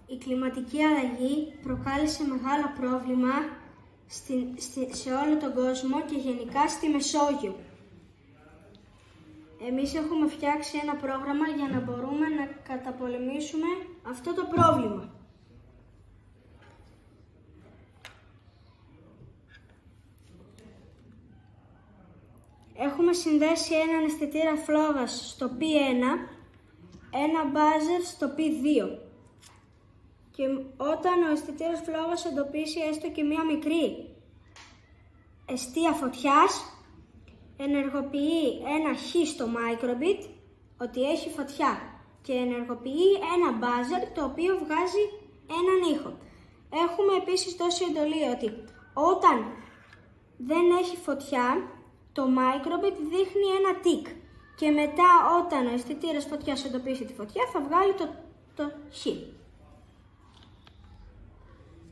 Η κλιματική αλλαγή προκάλεσε μεγάλο πρόβλημα σε όλο τον κόσμο και γενικά στη Μεσόγειο. Εμείς έχουμε φτιάξει ένα πρόγραμμα για να μπορούμε να καταπολεμήσουμε αυτό το πρόβλημα. Έχουμε συνδέσει έναν αισθητήρα φλόγας στο P1, ένα μπάζερ στο P2. Και όταν ο αισθητήρας φλόγας εντοπίσει έστω και μία μικρή εστία φωτιάς, ενεργοποιεί ένα Χ στο microbit ότι έχει φωτιά και ενεργοποιεί ένα buzzer το οποίο βγάζει έναν ήχο. Έχουμε επίσης δώσει εντολή ότι όταν δεν έχει φωτιά, το microbit δείχνει ένα tick και μετά όταν ο αισθητήρας φωτιάς εντοπίσει τη φωτιά θα βγάλει το Χ.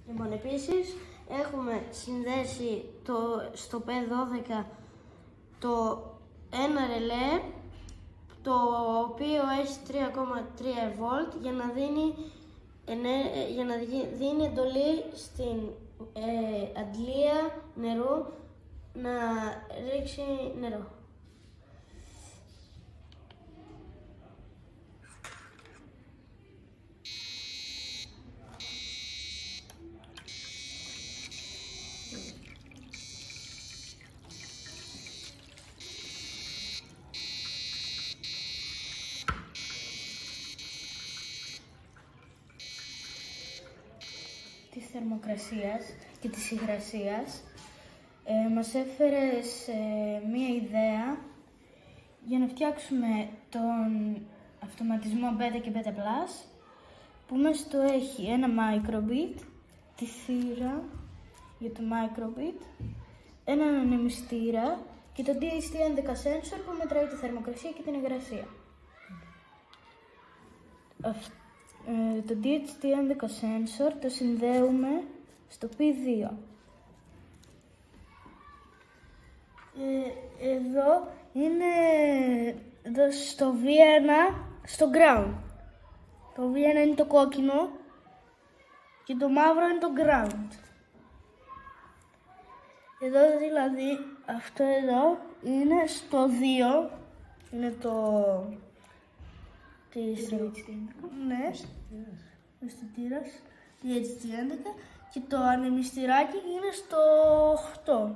Λοιπόν, επίσης έχουμε συνδέσει στο P12 το ένα ρελέ το οποίο έχει 3,3 V για να δίνει εντολή στην αντλία νερού να ρίξει νερό. Της θερμοκρασίας και της υγρασίας μας έφερε σε μία ιδέα για να φτιάξουμε τον αυτοματισμό Beta και Beta Plus που μέσα του έχει ένα microbit, τη θύρα για το microbit, έναν ανεμιστήρα και το DHT11 sensor που μετράει τη θερμοκρασία και την υγρασία. Το DHT11 sensor το συνδέουμε στο P2. Εδώ είναι στο V1, στο ground. Το V1 είναι το κόκκινο και το μαύρο είναι το ground. Εδώ δηλαδή αυτό εδώ είναι στο 2, είναι το... Ναι, ο αισθητήρας DHT11 και το ανεμιστηράκι είναι στο 8.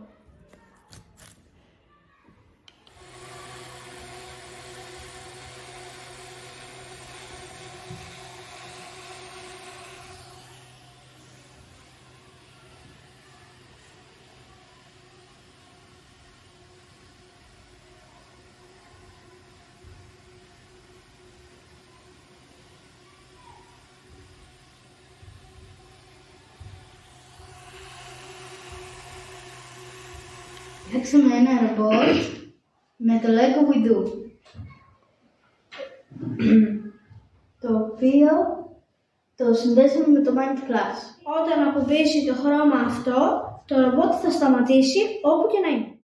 Φτιάξαμε ένα ρομπότ με το Lego We Do, το οποίο το συνδέσαμε με το Mind Class. Όταν ακουμπήσει το χρώμα αυτό, το ρομπότ θα σταματήσει όπου και να είναι.